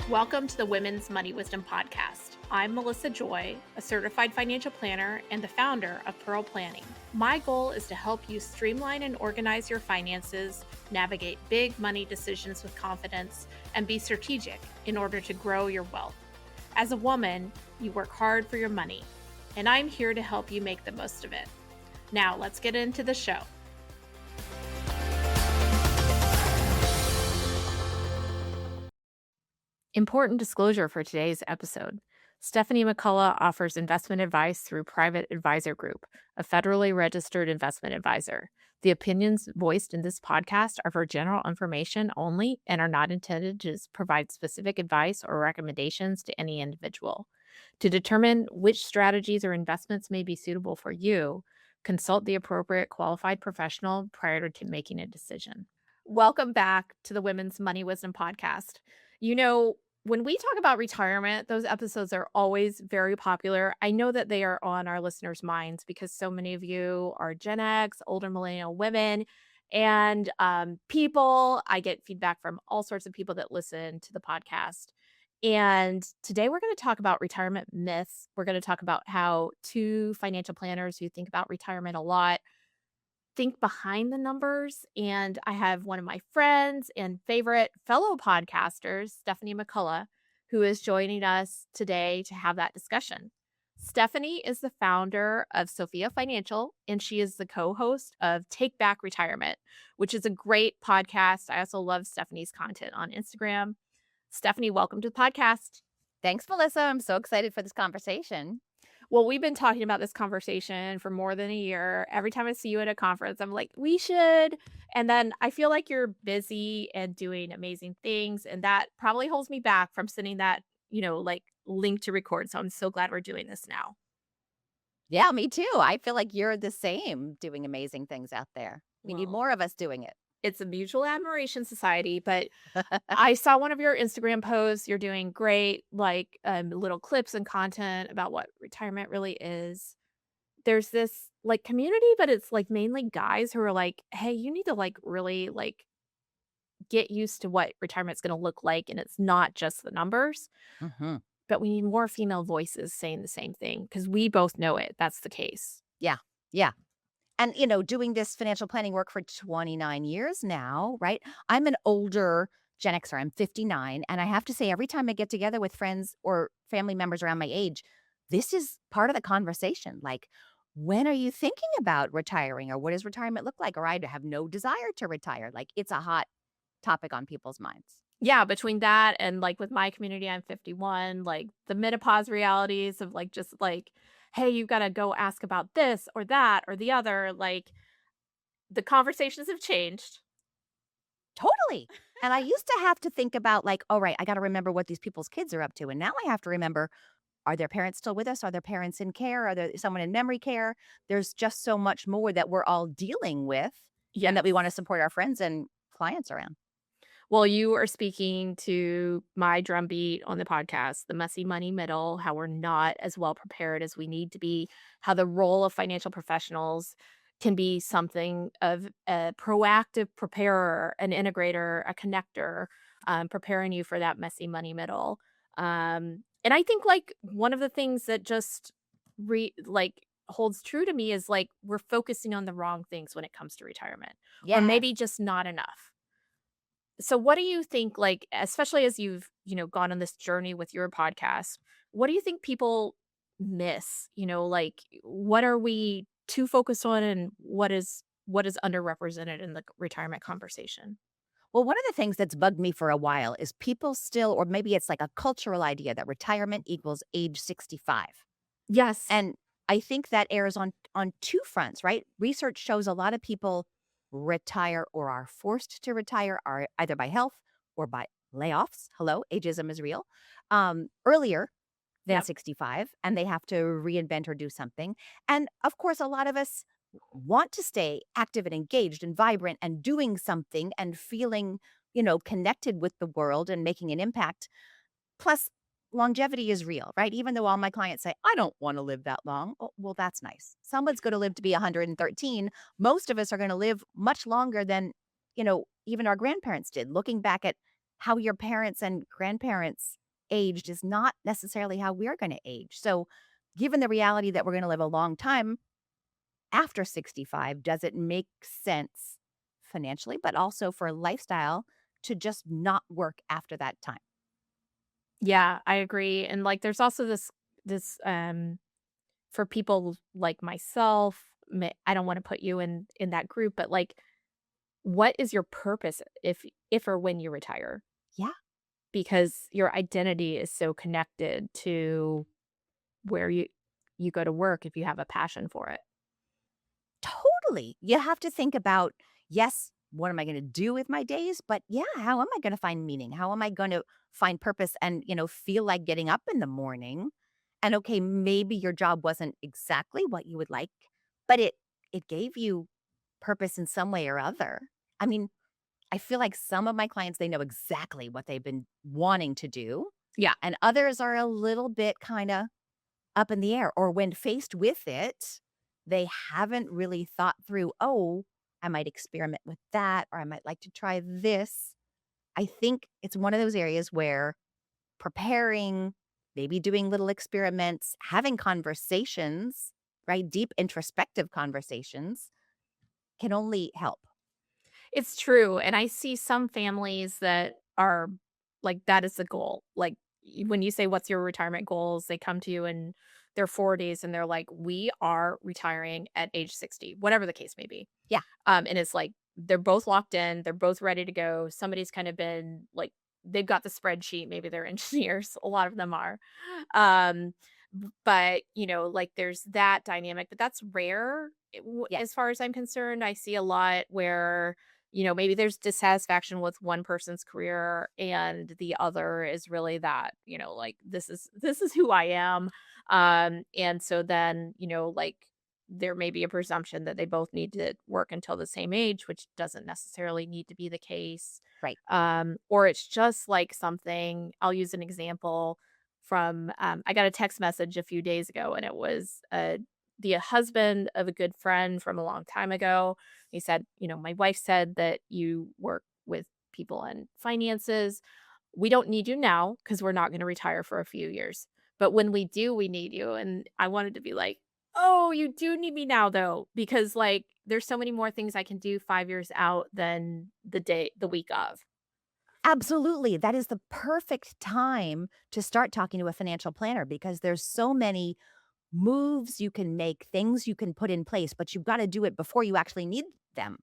Welcome to the Women's Money Wisdom Podcast. I'm Melissa Joy, a certified financial planner and the founder of Pearl Planning. My goal is to help you streamline and organize your finances, navigate big money decisions with confidence, and be strategic in order to grow your wealth. As a woman, you work hard for your money, and I'm here to help you make the most of it. Now, let's get into the show. Important disclosure for today's episode. Stephanie McCullough offers investment advice through Private Advisor Group, a federally registered investment advisor. The opinions voiced in this podcast are for general information only and are not intended to provide specific advice or recommendations to any individual. To determine which strategies or investments may be suitable for you, consult the appropriate qualified professional prior to making a decision. Welcome back to the Women's Money Wisdom Podcast. You know, when we talk about retirement, those episodes are always very popular. I know that they are on our listeners' minds because so many of you are Gen X, older millennial women, and people. I get feedback from all sorts of people that listen to the podcast. And today we're going to talk about retirement myths. We're going to talk about how two financial planners who think about retirement a lot think behind the numbers. And I have one of my friends and favorite fellow podcasters, Stephanie McCullough, who is joining us today to have that discussion. Stephanie is the founder of Sophia Financial, and she is the co-host of Take Back Retirement, which is a great podcast. I also love Stephanie's content on Instagram. Stephanie, welcome to the podcast. Thanks, Melissa. I'm so excited for this conversation. Well, we've been talking about this conversation for more than a year. Every time I see you at a conference, I'm like, we should. And then I feel like you're busy and doing amazing things. And that probably holds me back from sending that, link to record. So I'm so glad we're doing this now. Yeah, me too. I feel like you're the same, doing amazing things out there. We need more of us doing it. It's a mutual admiration society, but I saw one of your Instagram posts. You're doing great, little clips and content about what retirement really is. There's this community, but it's mainly guys who are like, hey, you need to really get used to what retirement's going to look like. And it's not just the numbers, but we need more female voices saying the same thing because we both know it. That's the case. Yeah. And, doing this financial planning work for 29 years now, right? I'm an older Gen Xer. I'm 59. And I have to say, every time I get together with friends or family members around my age, this is part of the conversation. Like, when are you thinking about retiring? Or what does retirement look like? Or I have no desire to retire. Like, it's a hot topic on people's minds. Yeah, between that and with my community, I'm 51, the menopause realities of hey, you've got to go ask about this or that or the other. The conversations have changed. Totally. And I used to have to think about all right, I got to remember what these people's kids are up to. And now I have to remember, are their parents still with us? Are their parents in care? Are there someone in memory care? There's just so much more that we're all dealing with and that we want to support our friends and clients around. Well, you are speaking to my drumbeat on the podcast, the messy money middle, how we're not as well prepared as we need to be, how the role of financial professionals can be something of a proactive preparer, an integrator, a connector, preparing you for that messy money middle. And I think one of the things that just holds true to me is we're focusing on the wrong things when it comes to retirement, or maybe just not enough. So what do you think, especially as you've, gone on this journey with your podcast, what do you think people miss? What are we too focused on and what is underrepresented in the retirement conversation? Well, one of the things that's bugged me for a while is people still, or maybe it's like a cultural idea that retirement equals age 65. Yes. And I think that airs on two fronts, right? Research shows a lot of people retire or are forced to retire are either by health or by layoffs. Hello, ageism is real. Earlier than 65, and they have to reinvent or do something. And of course, a lot of us want to stay active and engaged and vibrant and doing something and feeling, connected with the world and making an impact. Plus, longevity is real, right? Even though all my clients say, I don't want to live that long. Oh, well, that's nice. Someone's going to live to be 113. Most of us are going to live much longer than, even our grandparents did. Looking back at how your parents and grandparents aged is not necessarily how we're going to age. So, given the reality that we're going to live a long time after 65, does it make sense financially, but also for lifestyle to just not work after that time? Yeah, I agree, and, like, there's also this for people like myself, I don't wanna put you in that group, but, like, what is your purpose if or when you retire? Yeah. Because your identity is so connected to where you go to work if you have a passion for it. Totally. You have to think about, yes, what am I going to do with my days? But yeah, how am I going to find meaning? How am I going to find purpose and, feel like getting up in the morning? And okay, maybe your job wasn't exactly what you would like, but it gave you purpose in some way or other. I mean, I feel like some of my clients, they know exactly what they've been wanting to do, Yeah. and others are a little bit kind of up in the air, or when faced with it, they haven't really thought through, "Oh, I might experiment with that, or I might like to try this." I think it's one of those areas where preparing, maybe doing little experiments, having conversations, right? Deep introspective conversations can only help. It's true, and I see some families that are like, that is the goal. Like, when you say, "What's your retirement goals?" They come to you in their 40s and they're like, "We are retiring at age 60," whatever the case may be. Yeah, And it's like they're both locked in, they're both ready to go. Somebody's kind of been like they've got the spreadsheet, maybe they're engineers, a lot of them are. Um, but like there's that dynamic, but that's rare as yes. far as I'm concerned. I see a lot where maybe there's dissatisfaction with one person's career and the other is really that, like this is who I am. And so then, like there may be a presumption that they both need to work until the same age, which doesn't necessarily need to be the case. Right. Or it's just like something. I'll use an example from I got a text message a few days ago, and it was the husband of a good friend from a long time ago. He said, my wife said that you work with people in finances. We don't need you now because we're not going to retire for a few years. But when we do, we need you. And I wanted to be like, oh, you do need me now though, because like there's so many more things I can do 5 years out than the week of. Absolutely. That is the perfect time to start talking to a financial planner because there's so many moves you can make, things you can put in place, but you've gotta do it before you actually need them.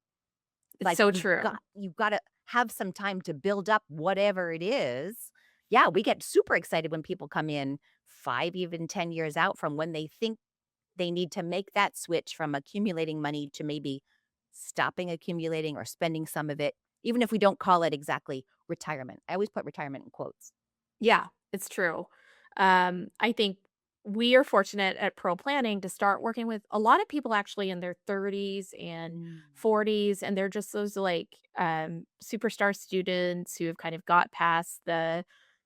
It's Like, so you've true. got you've gotta have some time to build up whatever it is. Yeah, we get super excited when people come in 5, even 10 years out from when they think they need to make that switch from accumulating money to maybe stopping accumulating or spending some of it, even if we don't call it exactly retirement. I always put retirement in quotes. Yeah, it's true. I think we are fortunate at Pro Planning to start working with a lot of people actually in their 30s and Mm. 40s, and they're just those like superstar students who have kind of got past the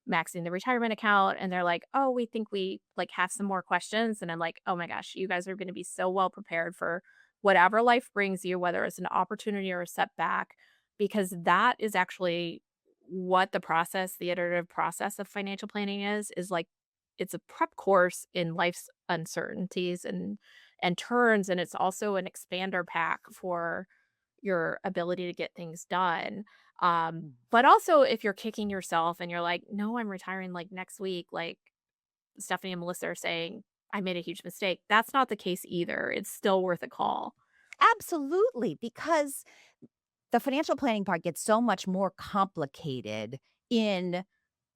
maxing the retirement account, and they're like, "Oh, we think we like have some more questions," and I'm like, "Oh my gosh, you guys are going to be so well prepared for whatever life brings you, whether it's an opportunity or a setback." Because that is actually what the iterative process of financial planning is like it's a prep course in life's uncertainties and turns, and it's also an expander pack for your ability to get things done. Mm. But also if you're kicking yourself and you're like, "No, I'm retiring like next week," like Stephanie and Melissa are saying, "I made a huge mistake." That's not the case either. It's still worth a call. Absolutely, because the financial planning part gets so much more complicated in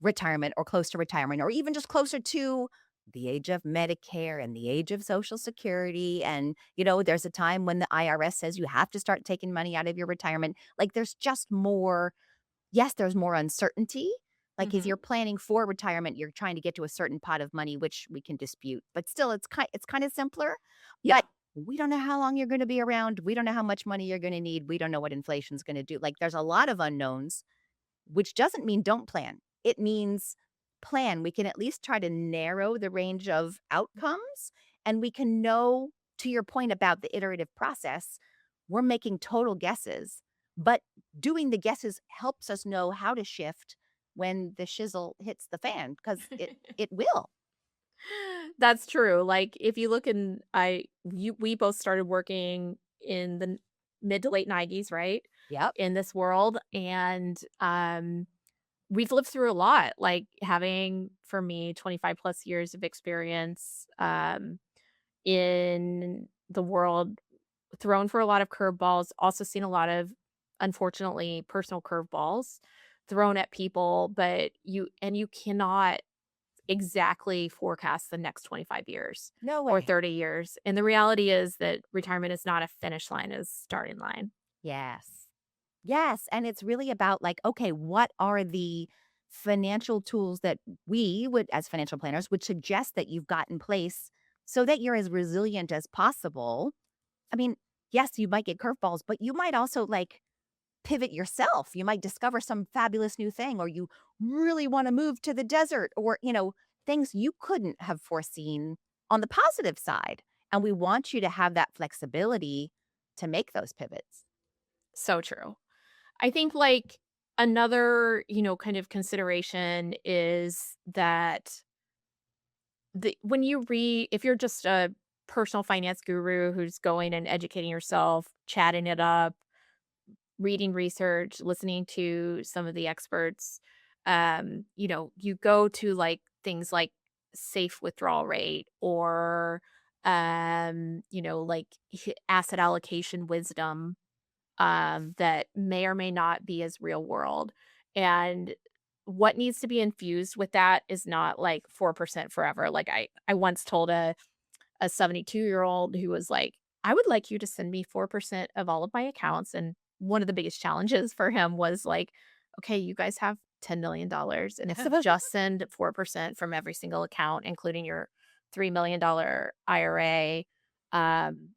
retirement or close to retirement or even just closer to the age of Medicare and the age of Social Security. And, there's a time when the IRS says you have to start taking money out of your retirement. Like there's just more. Yes, there's more uncertainty. Like, if Mhm. you're planning for retirement, you're trying to get to a certain pot of money, which we can dispute, but still, it's kinda simpler, Yeah. but we don't know how long you're gonna be around, we don't know how much money you're gonna need, we don't know what inflation's gonna do, like, there's a lot of unknowns, which doesn't mean don't plan. It means plan. We can at least try to narrow the range of outcomes, and we can know, to your point about the iterative process, we're making total guesses, but doing the guesses helps us know how to shift, when the shizzle hits the fan because it will. That's true. Like if you look in we both started working in the mid to late 90s, right? Yep. In this world and we've lived through a lot, like having for me 25 plus years of experience in the world, thrown for a lot of curveballs, also seen a lot of unfortunately personal curveballs thrown at people, but you cannot exactly forecast the next 25 years No or way. 30 years. And the reality is that retirement is not a finish line, it's a starting line. Yes. Yes, and it's really about like, okay, what are the financial tools that we would as financial planners would suggest that you've got in place so that you're as resilient as possible. I mean, yes, you might get curveballs, but you might also like pivot yourself. You might discover some fabulous new thing or you really want to move to the desert or, things you couldn't have foreseen on the positive side. And we want you to have that flexibility to make those pivots. So true. I think like another, kind of consideration is that when you read if you're just a personal finance guru who's going and educating yourself, chatting it up, reading research, listening to some of the experts, you go to like things like safe withdrawal rate or like asset allocation wisdom that may or may not be as real world. And what needs to be infused with that is not like 4% forever. Like I once told a 72-year-old who was like, I would like you to send me 4% of all of my accounts. And one of the biggest challenges for him was like, okay, you guys have $10 million. And if you just send 4% from every single account, including your $3 million IRA, um,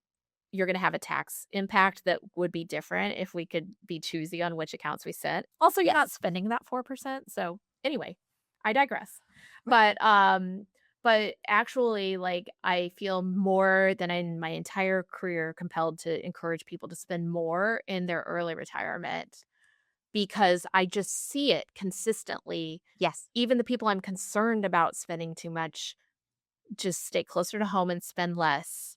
you're going to have a tax impact that would be different if we could be choosy on which accounts we sent. Also, you're not Yes. spending that 4%. So anyway, I digress. But actually, like, I feel more than in my entire career compelled to encourage people to spend more in their early retirement because I just see it consistently. Yes. Even the people I'm concerned about spending too much just stay closer to home and spend less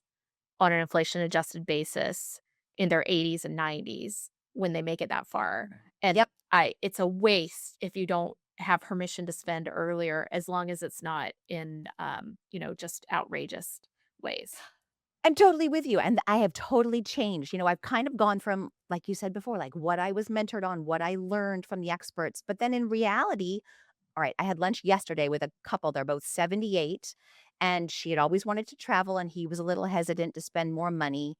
on an inflation adjusted basis in their 80s and 90s when they make it that far. And Yep. it's a waste if you don't have permission to spend earlier as long as it's not in just outrageous ways. I'm totally with you, and I have totally changed. I've kind of gone from, like you said before, like what I was mentored on, what I learned from the experts. But then in reality, all right, I had lunch yesterday with a couple. They're both 78, and she had always wanted to travel, and he was a little hesitant to spend more money.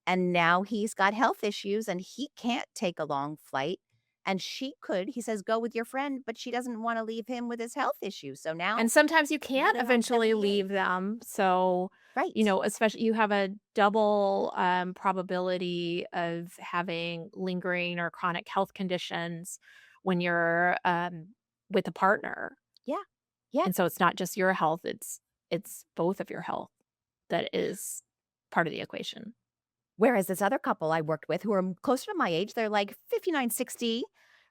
And now he's got health issues and he can't take a long flight. And she could, he says, go with your friend, but she doesn't want to leave him with his health issues. So And now sometimes you can't they're on eventually 78. leave them. So, Right. especially you have a double probability of having lingering or chronic health conditions when you're with a partner. Yeah. Yeah. And so it's not just your health, it's both of your health that is part of the equation. Whereas this other couple I worked with who are closer to my age, they're like 59, 60.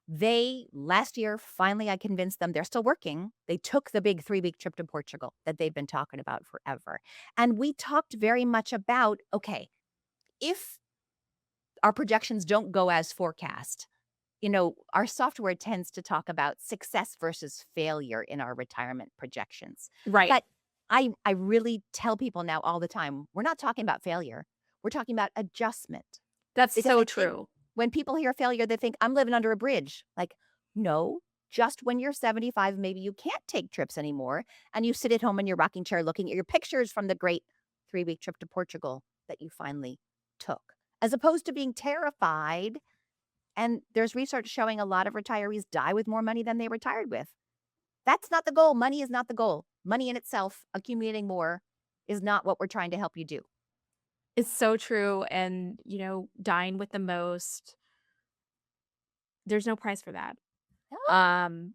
They last year, finally, I convinced them they're still working. They took the big 3-week trip to Portugal that they've been talking about forever. And we talked very much about okay, if our projections don't go as forecast, our software tends to talk about success versus failure in our retirement projections. Right. But I really tell people now all the time, we're not talking about failure. We're talking about adjustment. That's Because so I think true. when people hear failure, they think I'm living under a bridge. Like, no, just when you're 75, maybe you can't take trips anymore. And you sit at home in your rocking chair looking at your pictures from the great 3-week trip to Portugal that you finally took, as opposed to being terrified. And there's research showing a lot of retirees die with more money than they retired with. That's not the goal. Money is not the goal. Money in itself, accumulating more, is not what we're trying to help you do. It's so true. And, dying with the most, there's no price for that. Oh, Um,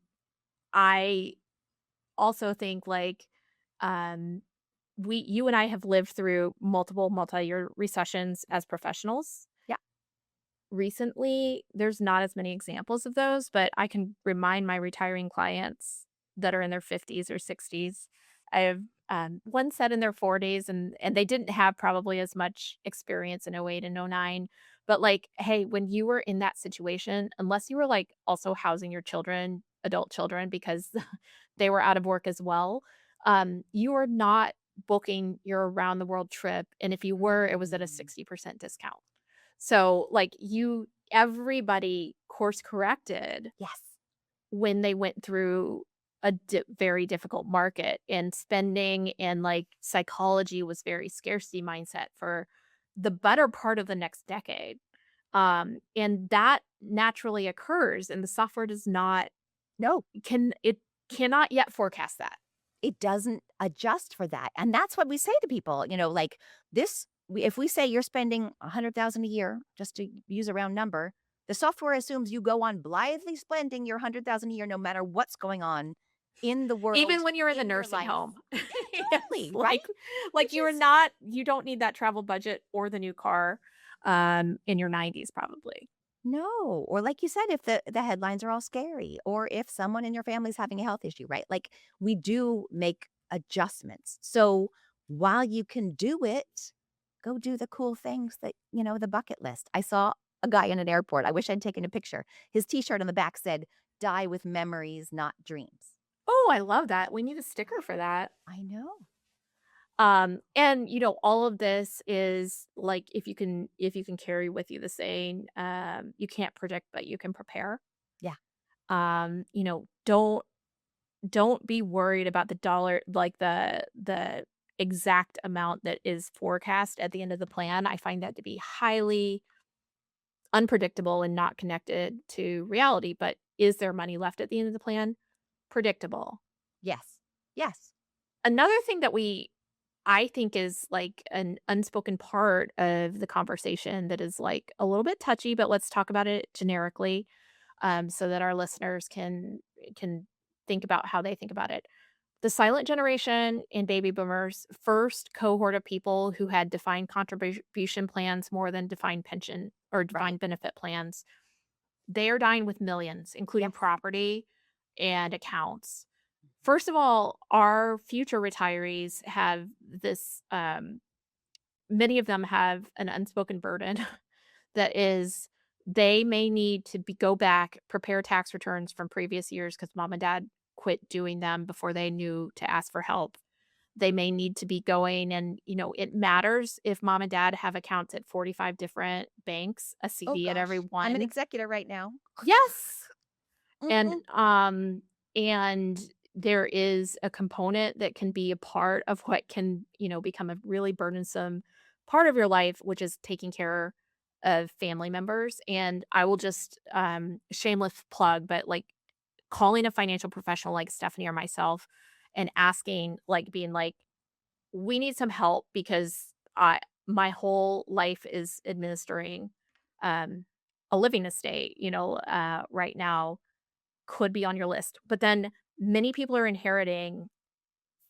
I also think like um you and I have lived through multiple multi-year recessions as professionals. yeah. recently, there's not as many examples of those, but I can remind my retiring clients that are in their 50s or 60s. I have one set in their 40s, and they didn't have probably as much experience in '08 and '09. But like, hey, when you were in that situation, unless you were like also housing your children, adult children, because they were out of work as well, you are not booking your around the world trip. And if you were, it was at a Mm. 60% discount. So, like, everybody course corrected Yes. when they went through a very difficult market, and spending and, like, psychology was very scarcity mindset for the better part of the next decade. And that naturally occurs, and the software does not No, can it cannot yet forecast that. it doesn't adjust for that. And that's what we say to people, like this, if we say you're spending 100,000 a year, just to use a round number, the software assumes you go on blithely spending your 100,000 a year no matter what's going on in the Even world, when you're in the in your nursing life. home. Yeah, Yes, totally, right? like, Which you are is not you don't need that travel budget or the new car, in your 90s probably. no, or like you said, if the headlines are all scary, or if someone in your family's having a health issue, right? Like, we do make adjustments. So, while you can do it, go do the cool things that, the bucket list. I saw a guy in an airport. I wish I'd taken a picture. His T-shirt on the back said, "Die with memories, not dreams." Oh, I love that. We need a sticker for that. I know. And, all of this is, like, if you can carry with you the saying, "You can't predict, but you can prepare." Yeah. Don't be worried about the dollar, like, the exact amount that is forecast at the end of the plan. I find that to be highly unpredictable and not connected to reality. But is there money left at the end of the plan? Predictable. Yes. Yes. Another thing that I think is, like, an unspoken part of the conversation that is, like, a little bit touchy, but let's talk about it generically, so that our listeners can think about how they think about it. The silent generation and baby boomers, first cohort of people who had defined contribution plans more than defined pension or Right. defined benefit plans, they are dying with millions, including Yes. property and accounts. First of all, our future retirees have this, many of them have an unspoken burden that is they may need to go back, prepare tax returns from previous years because mom and dad quit doing them before they knew to ask for help. They may need to be going, and, it matters if mom and dad have accounts at 45 different banks, a Oh CD at every gosh. I'm an one. executor right now. Yes. And, Mhm. and there is a component that can be a part of what can, become a really burdensome part of your life, which is taking care of family members. And I will just, shameless plug, but, like, calling a financial professional like Stephanie or myself and asking, like, being like, we need some help because my whole life is administering, um, a living estate, right now could be on your list. But then many people are inheriting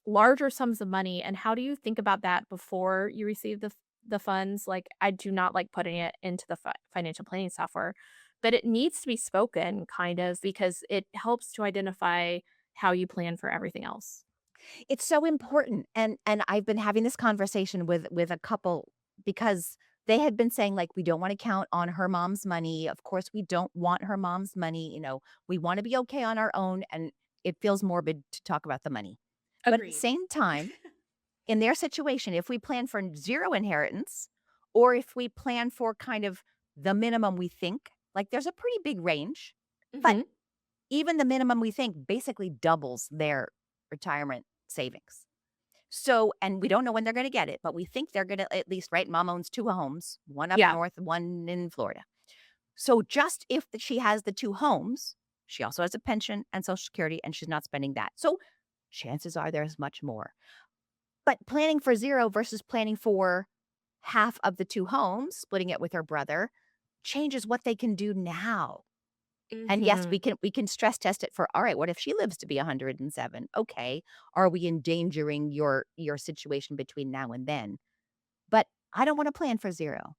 larger sums of money, and how do you think about that before you receive the funds? Like, I do not like putting it into the financial planning software, but it needs to be spoken kind of because it helps to identify how you plan for everything else. It's so important, and I've been having this conversation with a couple because they had been saying, like, "We don't wanna count on her mom's money. Of course, we don't want her mom's money, we wanna be okay on our own," and it feels morbid to talk about the money. But at the Agreed. same time, in their situation, if we plan for 0 inheritance, or if we plan for kind of the minimum we think, like, there's a pretty big range, but Mhm. even the minimum we think basically doubles their retirement savings. So, and we don't know when they're gonna get it, but we think they're gonna at least, right? Mom owns 2 homes, one up Yeah. north, one in Florida. So just if she has the 2 homes, she also has a pension and Social Security, and she's not spending that. So chances are there's much more. But planning for 0 versus planning for half of the 2 homes, splitting it with her brother, changes what they can do now. And yes, we Mhm. can stress test it for, all right, what if she lives to be 107? Okay. Are we endangering your situation between now and then? But I don't want to plan for 0.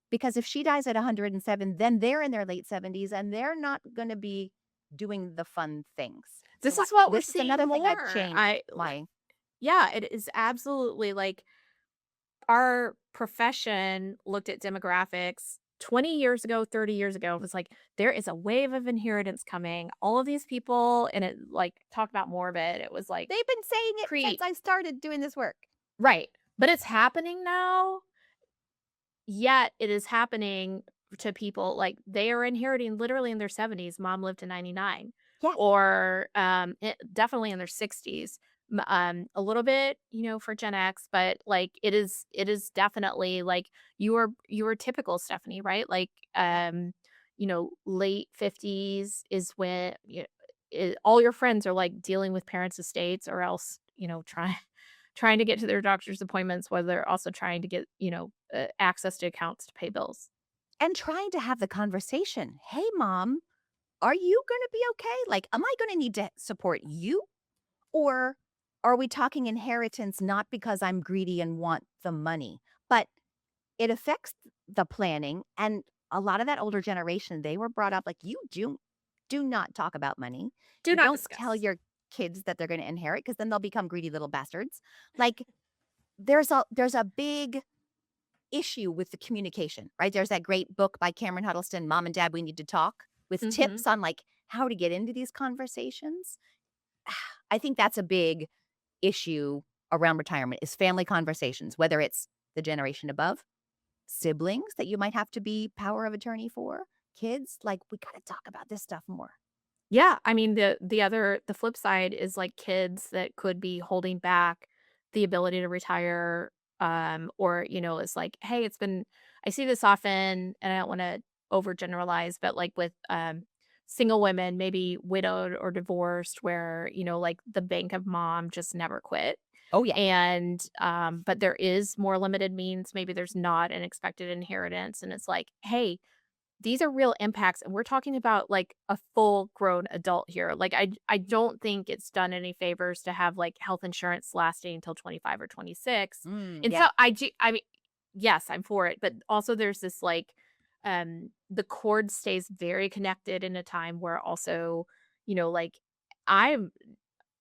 Because if she dies at 107, then they're in their late 70s and they're not going to be doing the fun things. This So is what we're this is seeing another thing I've more. changed my Yeah, it is absolutely like our profession looked at demographics 20 years ago, 30 years ago. It was like, there is a wave of inheritance coming. All of these people, and it like talk about morbid. It was like They've been saying it since pre I started doing this work. right. But it's happening now. Yet it is happening to people like they are inheriting literally in their 70s. Mom lived to 99, Yes. or definitely in their 60s. A little bit, for Gen X, but like it is definitely like you were typical Stephanie, right? Like late 50s is when all your friends are like dealing with parents' estates, or else trying to get to their doctor's appointments, while they're also trying to get, access to accounts to pay bills. And trying to have the conversation. Hey, mom, are you going to be okay? Like, am I going to need to support you? Or are we talking inheritance not because I'm greedy and want the money, but it affects the planning? And a lot of that older generation, they were brought up like, you do not talk about money. Do You not don't tell discuss. your kids that they're going to inherit because then they'll become greedy little bastards. Like there's a big issue with the communication, right? There's that great book by Cameron Huddleston, Mom and Dad, We Need to Talk, with Mhm. tips on like how to get into these conversations. I think that's a big issue around retirement is family conversations, whether it's the generation above, siblings that you might have to be power of attorney for, kids, like we got to talk about this stuff more. Yeah, I mean, the flip side is, like, kids that could be holding back the ability to retire, or, it's like, "Hey, it's been." I see this often, and I don't wanna overgeneralize, but, like, with, single women, maybe widowed or divorced, where, like, the bank of mom just never quit, Oh yeah. and, but there is more limited means, maybe there's not an expected inheritance, and it's like, "Hey, these are real impacts, and we're talking about, like, a full-grown adult here." Like, I don't think it's done any favors to have, like, health insurance lasting until 25 or 26, and so Yeah. I mean, yes, I'm for it, but also there's this, like, the cord stays very connected in a time where also, like, I'm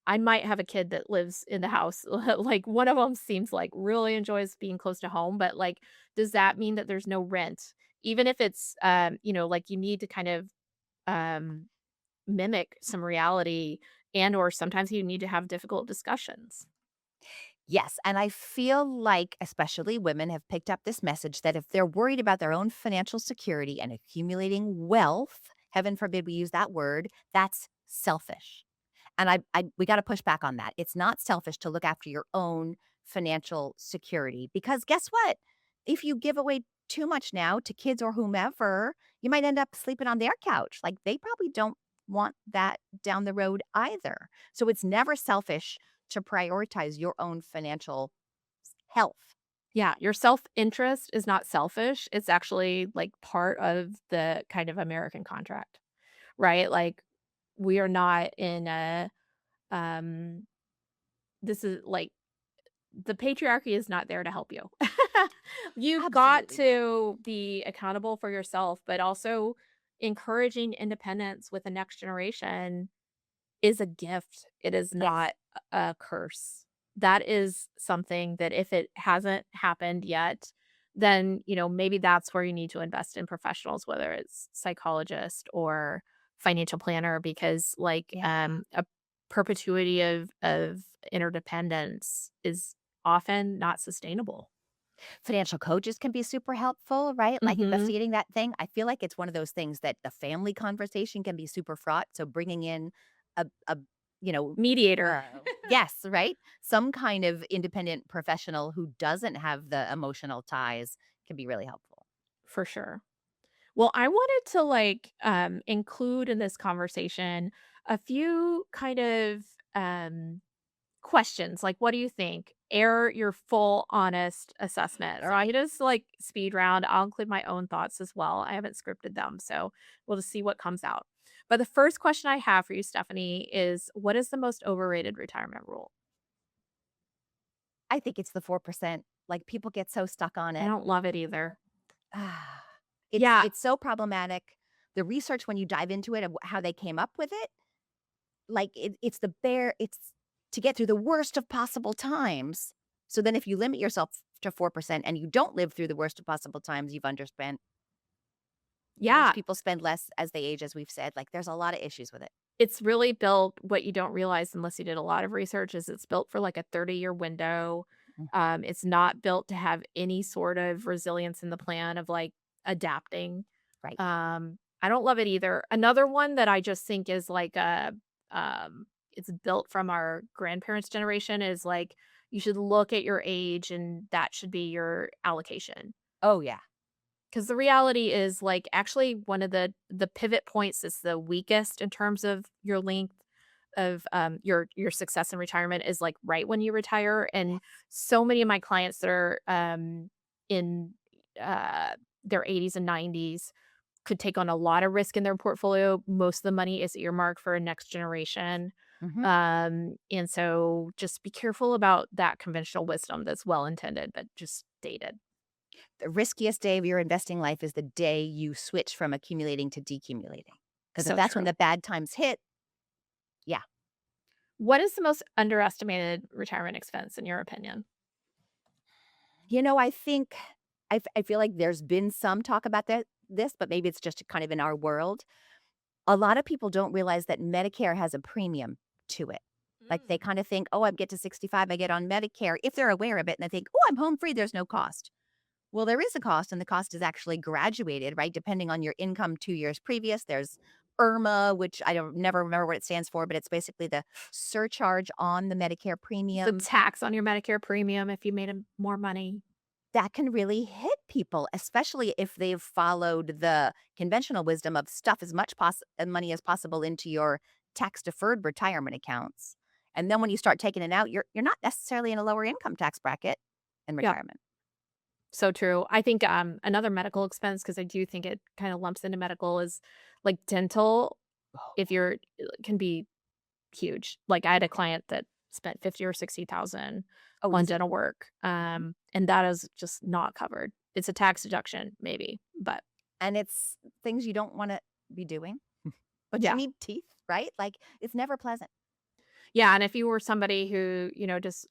I might have a kid that lives in the house. Like, one of them seems like really enjoys being close to home, but, like, does that mean that there's no rent? Even if it's, like, you need to kind of, um, mimic some reality, and or sometimes you need to have difficult discussions. Yes, and I feel like especially women have picked up this message that if they're worried about their own financial security and accumulating wealth, heaven forbid we use that word, that's selfish. And I we gotta push back on that. It's not selfish to look after your own financial security because guess what? If you give away too much now to kids or whomever, you might end up sleeping on their couch. Like, they probably don't want that down the road either. So it's never selfish to prioritize your own financial health. Yeah, your self-interest is not selfish, it's actually, like, part of the kind of American contract, right? Like, we are not in a, um this is like the patriarchy is not there to help you. You've got Absolutely not. to be accountable for yourself, but also encouraging independence with the next generation is a gift. It is Yes. not a curse. That is something that if it hasn't happened yet, then, maybe that's where you need to invest in professionals, whether it's psychologist or financial planner, because like Yeah. a perpetuity of interdependence is often not sustainable. Financial coaches can be super helpful, right? Like Mhm. investigating that thing. I feel like it's one of those things that the family conversation can be super fraught. So bringing in a you know, Mediator, yes, right? Some kind of independent professional who doesn't have the emotional ties can be really helpful. for sure. Well, I wanted to like include in this conversation a few kind of questions, like, what do you think? Air your full honest assessment. Or I just like speed round. I'll include my own thoughts as well. I haven't scripted them, so we'll just see what comes out. But the first question I have for you, Stephanie, is what is the most overrated retirement rule? I think it's the 4%. Like people get so stuck on I it. don't love it either. Ah, Yeah, it's so problematic. The research when you dive into it of how they came up with it, like, it's to get through the worst of possible times. So then if you limit yourself to 4% and you don't live through the worst of possible times, you've underspent. Most yeah. people spend less as they age, as we've said, like, there's a lot of issues with it. It's really built what you don't realize unless you did a lot of research is it's built for, like, a 30-year window. Mm, It's not built to have any sort of resilience in the plan of, like, adapting. right. I don't love it either. Another one that I just think is like it's built from our grandparents' generation is, like, you should look at your age and that should be your allocation. Oh, yeah. 'Cause the reality is, like, actually one of the pivot points is the weakest in terms of your length of, your success in retirement is, like, right when you retire, and Yes. so many of my clients that are, in, uh, their 80s and 90s could take on a lot of risk in their portfolio. Most of the money is earmarked for a next generation, Mhm. and so just be careful about that conventional wisdom that's well intended, but just dated. The riskiest day of your investing life is the day you switch from accumulating to decumulating. Because if So that's when true. the bad times hit, yeah. What is the most underestimated retirement expense in your opinion? I think I feel like there's been some talk about this, but maybe it's just kind of in our world. A lot of people don't realize that Medicare has a premium to it. Like, they Mm. kinda think, "Oh, I get to 65, I get on Medicare," if they're aware of it, and they think, "Oh, I'm home free, there's no cost." Well, there is a cost, and the cost is actually graduated, right, depending on your income 2 years previous. There's IRMA, which I don't never remember what it stands for, but it's basically the surcharge on the Medicare The premium. tax on your Medicare premium if you made more money. That can really hit people, especially if they've followed the conventional wisdom of stuff as much money as possible into your tax-deferred retirement accounts. And then when you start taking it out, you're not necessarily in a lower income tax bracket in Yep, retirement. so true. I think, another medical expense because I do think it kinda lumps into medical is, like, dental, if you're can be huge. Like, I had a client that spent 50 or 60,000 Oh, on easy. dental work, Mhm. and that is just not covered. It's a tax deduction, maybe, but And it's things you don't wanna be doing, but you yeah. need teeth, right? Like, it's never pleasant. Yeah, and if you were somebody who, just,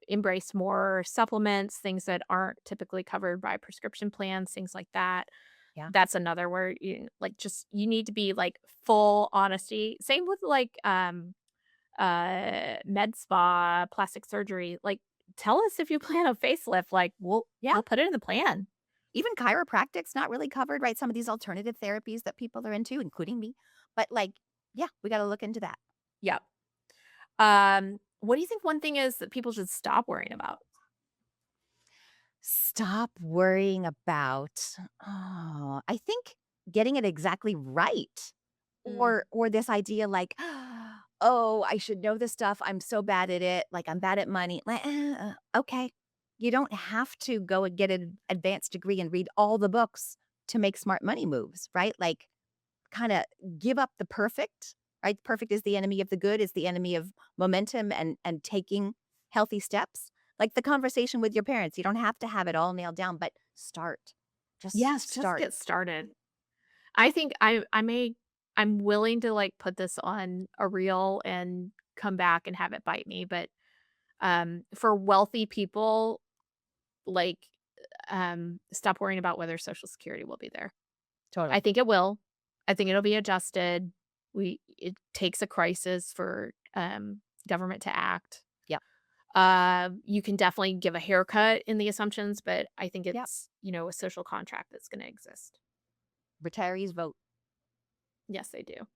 embraced more supplements, things that aren't typically covered by prescription plans, things like that, Yeah. that's another where you like, just you need to be, like, full honesty. Same with, like, med spa, plastic surgery, like, tell us if you plan a facelift, like, Yeah. we'll put it in the plan. Even chiropractic's not really covered, right? Some of these alternative therapies that people are into, including me. But, like, yeah, we gotta look into that. Yep. What do you think one thing is that people should stop worrying about? Stop worrying about, I think getting it exactly right. Mm. Or this idea like, "Oh, I should know this stuff. I'm so bad at it. Like, I'm bad at money." Like, okay. You don't have to go and get an advanced degree and read all the books to make smart money moves, right? Like, kinda give up the perfect, right? Perfect is the enemy of the good, is the enemy of momentum and taking healthy steps. Like the conversation with your parents, you don't have to have it all nailed down, but start. Just Yes, just start. get started. I think I'm willing to, like, put this on a reel and come back and have it bite me, but, for wealthy people, like, stop worrying about whether Social Security will be there. I Totally. think it will. I think it'll be adjusted. It takes a crisis for, government to act. Yep. You can definitely give a haircut in the assumptions, but I think Yep. it's, a social contract that's gonna exist. Retirees vote. Yes, they do.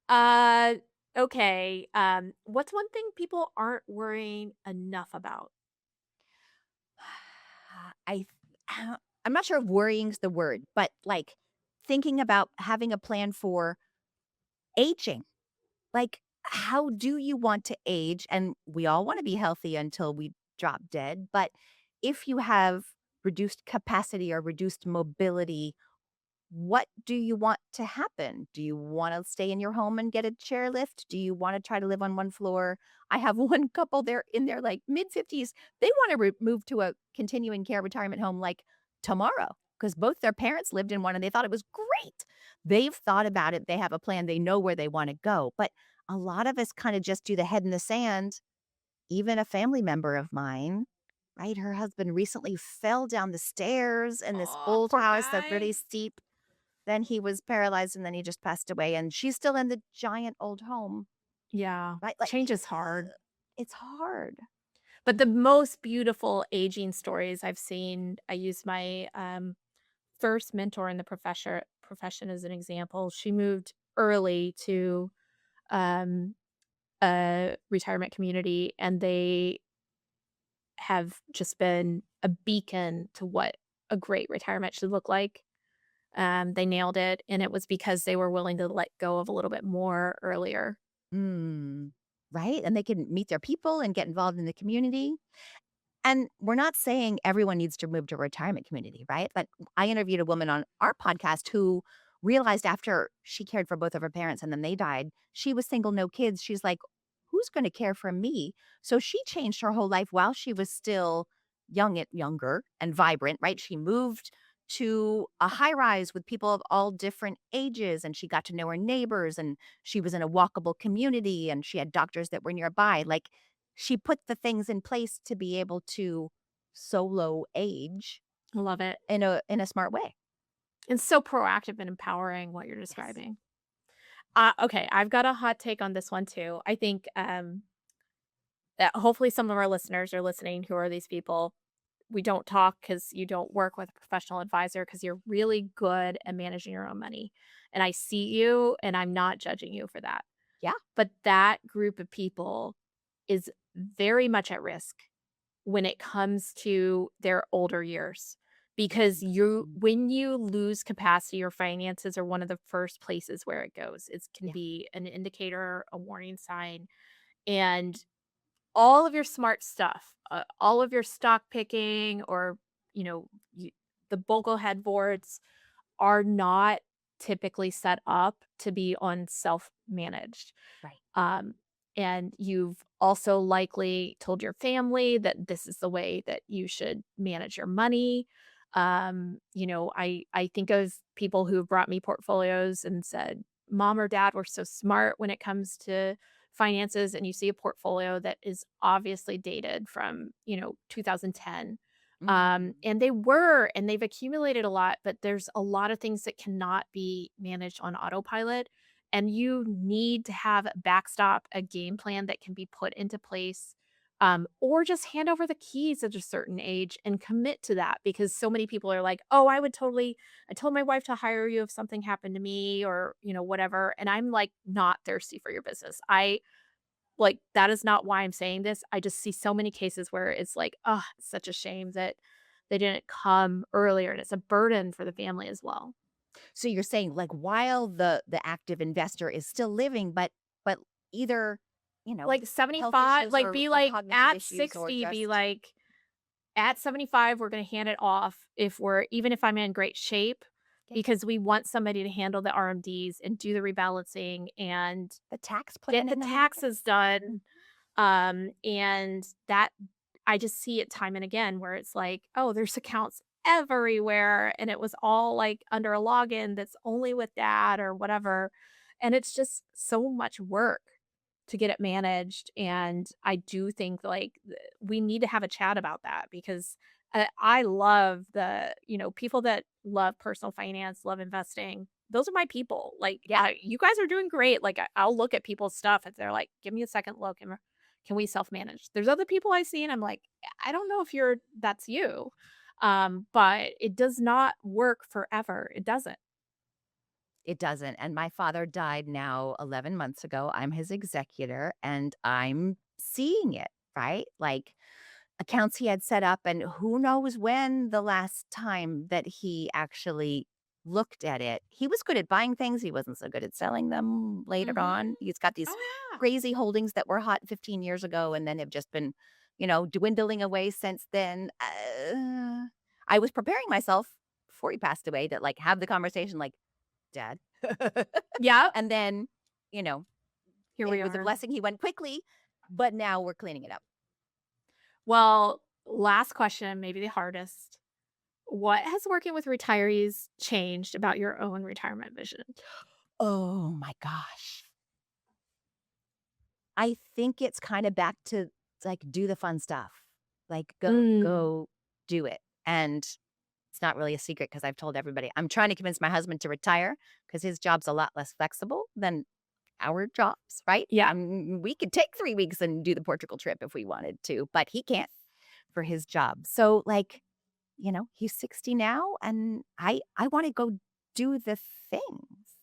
Uh, okay, what's one thing people aren't worrying enough about? I I'm not sure if worrying's the word, but, like, thinking about having a plan for aging. Like, how do you want to age? And we all wanna be healthy until we drop dead, but if you have reduced capacity or reduced mobility, what do you want to happen? Do you wanna stay in your home and get a chairlift? Do you wanna try to live on 1 floor? I have one couple, they're in their, like, mid-50s. They wanna move to a continuing care retirement home, like, tomorrow because both their parents lived in one and they thought it was great. They've thought about it. They have a plan. They know where they want to go. But a lot of us kind of just do the head in the sand. Even a family member of mine, right? Her husband recently fell down the stairs in this Oh, old poor house that's guy. really steep. Then he was paralyzed and then he just passed away. And she's still in the giant old home, Yeah. right? Like, Change is hard. it's hard. But the most beautiful aging stories I've seen, I use my first mentor in the profession as an example. She moved early to um, a retirement community, and they have just been a beacon to what a great retirement should look like. They nailed it, and it was because they were willing to let go of a little bit more earlier. Mm, right? And they can meet their people and get involved in the community. And we're not saying everyone needs to move to a retirement community, right? But I interviewed a woman on our podcast who realized after she cared for both of her parents and then they died, she was single, no kids. She's like, who's going to care for me? So she changed her whole life while she was still younger and vibrant, right? She moved to a high rise with people of all different ages and she got to know her neighbors and she was in a walkable community and she had doctors that were nearby. Like she put the things in place to be able to solo age I love it. in a smart way. And so proactive and empowering what you're Yes. describing. Okay, I've got a hot take on this one too. I think that hopefully some of our listeners are listening who are these people. We don't talk because you don't work with a professional advisor because you're really good at managing your own money. And I see you and I'm not judging you for that. Yeah. But that group of people is very much at risk when it comes to their older years because Mm. when you lose capacity, your finances are one of the first places where it goes. It can Yeah. be an indicator, a warning sign, and all of your smart stuff, all of your stock picking or, you know, the Bogle head boards are not typically set up to be on self-managed. Right. Um, and you've also likely told your family that this is the way that you should manage your money. I think of people who have brought me portfolios and said, "Mom or dad were so smart when it comes to finances," and you see a portfolio that is obviously dated from, 2010. Mm. And they were, and they've accumulated a lot, but there's a lot of things that cannot be managed on autopilot. And you need to have a backstop, a game plan that can be put into place, or just hand over the keys at a certain age and commit to that because so many people are like, oh, I told my wife to hire you if something happened to me or, whatever. And I'm like, not thirsty for your business. That is not why I'm saying this. I just see so many cases where it's like, oh, it's such a shame that they didn't come earlier. And it's a burden for the family as well. So you're saying like while the active investor is still living, but either, you know, Like health 75, issues like or cognitive issues or be just like, at 75, we're gonna hand it off even if I'm in great shape, okay, because we want somebody to handle the RMDs and do the rebalancing and the tax get plan the and everything. taxes done. And that I just see it time and again where it's like, "Oh, there's accounts everywhere," and it was all, like, under a login that's only with dad or whatever, and it's just so much work to get it managed, and I do think, like, we need to have a chat about that because I love people that love personal finance, love investing. Those are my people. Like, Yeah. you guys are doing great. Like, I'll look at people's stuff if they're like, "Give me a second look, and can we self-manage?" There's other people I see, and I'm like, "I don't know if that's you." But it does not work forever. It doesn't. It doesn't, and my father died now 11 months ago. I'm his executor, and I'm seeing it, right? Like, accounts he had set up, and who knows when the last time that he actually looked at it. He was good at buying things, he wasn't so good at selling them later Mhm. on. He's got these Oh, yeah. crazy holdings that were hot 15 years ago and then have just been, dwindling away since then. I was preparing myself before he passed away to, like, have the conversation like, "Dad." Yep. And then, you know, Here we it was a are. blessing he went quickly, but now we're cleaning it up. Well, last question, maybe the hardest. What has working with retirees changed about your own retirement vision? Oh my gosh. I think it's kinda back to, like, do the fun stuff. Like, Mm. go do it, and it's not really a secret because 'cause I've told everybody. I'm trying to convince my husband to retire because his job's a lot less flexible than our jobs, right? Yeah. We could take 3 weeks and do the Portugal trip if we wanted to, but he can't for his job. So, like, he's 60 now, and I wanna go do the things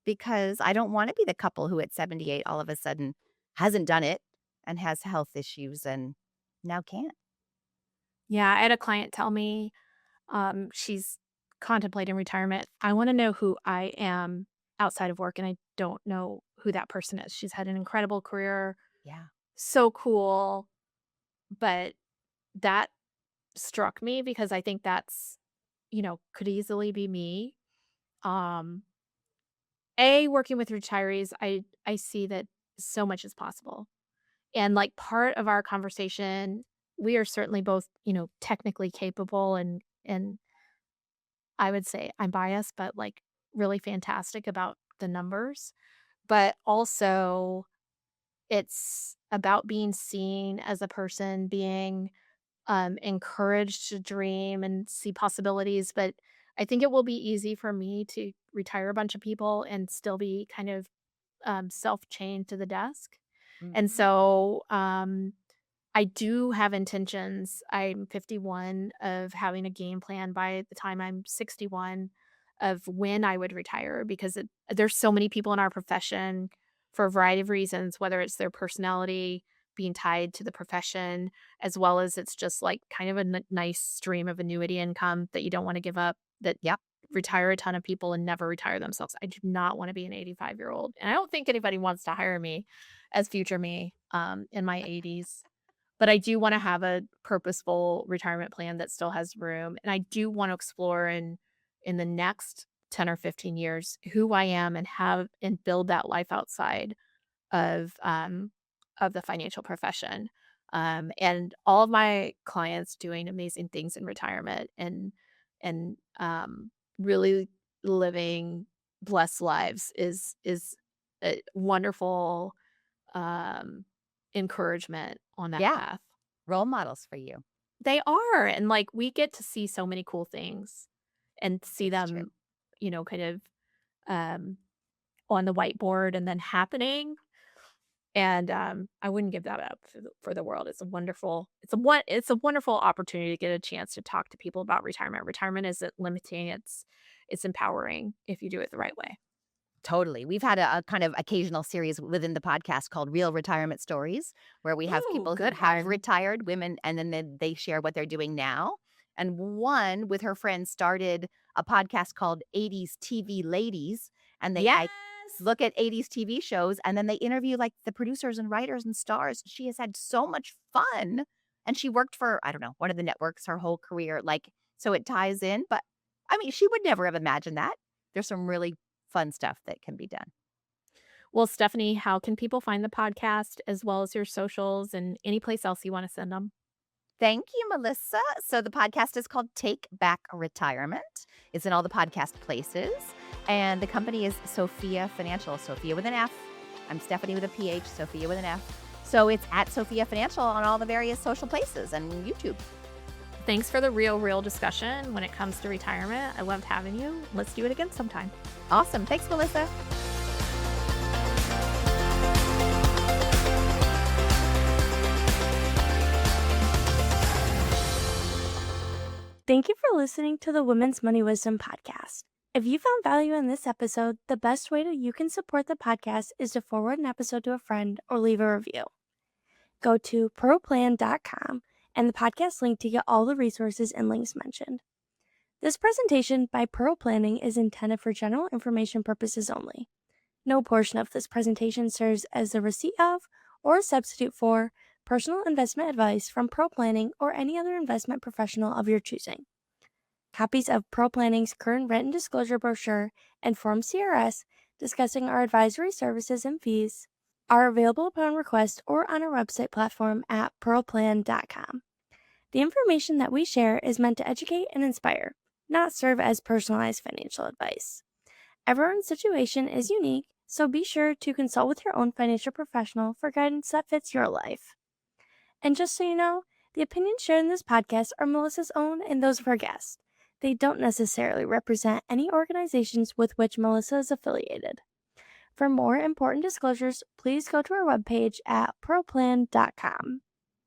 because I don't wanna be the couple who at 78 all of a sudden hasn't done it and has health issues and now can't. Yeah, I had a client tell me, she's contemplating retirement. I wanna know who I am outside of work, and I don't know who that person is. She's had an incredible career, Yeah. so cool, but that struck me because I think that's, could easily be me. Um, working with retirees, I see that so much is possible. And, like, part of our conversation, we are certainly both, technically capable and I would say I'm biased, but, like, really fantastic about the numbers. But also, it's about being seen as a person, being, encouraged to dream and see possibilities, but I think it will be easy for me to retire a bunch of people and still be kind of, self-chained to the desk. And Mhm. so, I do have intentions. I'm 51 of having a game plan by the time I'm 61 of when I would retire because there's so many people in our profession for a variety of reasons, whether it's their personality being tied to the profession, as well as it's just like kind of a nice stream of annuity income that you don't want to give up, that Yep. retire a ton of people and never retire themselves. I do not want to be an 85-year-old. And I don't think anybody wants to hire me as future me in my 80s, but I do wanna have a purposeful retirement plan that still has room, and I do wanna explore in the next 10 or 15 years who I am and have and build that life outside of the financial profession. And all of my clients doing amazing things in retirement and really living blessed lives is a wonderful, um, encouragement on that Yeah. path. Role models for you. They are, and, like, we get to see so many cool things and see It's true. them, kind of, um, on the whiteboard and then happening, and, I wouldn't give that up for the world. It's a wonderful opportunity to get a chance to talk to people about retirement. Retirement isn't limiting, it's empowering if you do it the right way. Totally. We've had a kind of occasional series within the podcast called Real Retirement Stories, where we have Ooh, people who good have one. retired, women, and then they share what they're doing now. And one with her friends started a podcast called 80s TV Ladies, and they like Yes! look at 80s TV shows and then they interview like the producers and writers and stars. She has had so much fun. And she worked for, I don't know, one of the networks her whole career. Like, so it ties in. But I mean, she would never have imagined that. There's some really fun stuff that can be done. Well, Stephanie, how can people find the podcast as well as your socials and any place else you wanna send them? Thank you, Melissa. So the podcast is called Take Back Retirement. It's in all the podcast places. And the company is Sophia Financial, Sophia with an F. I'm Stephanie with a PH, Sophia with an F. So it's at Sophia Financial on all the various social places and YouTube. Thanks for the real discussion when it comes to retirement. I loved having you. Let's do it again sometime. Awesome. Thanks, Melissa. Thank you for listening to the Women's Money Wisdom podcast. If you found value in this episode, the best way that you can support the podcast is to forward an episode to a friend or leave a review. Go to proplan.com and the podcast link to get all the resources and links mentioned. This presentation by Pearl Planning is intended for general information purposes only. No portion of this presentation serves as a receipt of or a substitute for personal investment advice from Pearl Planning or any other investment professional of your choosing. Copies of Pearl Planning's current written disclosure brochure and Form CRS discussing our advisory services and fees are available upon request or on our website platform at pearlplan.com. The information that we share is meant to educate and inspire, not serve as personalized financial advice. Everyone's situation is unique, so be sure to consult with your own financial professional for guidance that fits your life. And just so you know, the opinions shared in this podcast are Melissa's own and those of her guests. They don't necessarily represent any organizations with which Melissa is affiliated. For more important disclosures, please go to our webpage at pearlplan.com.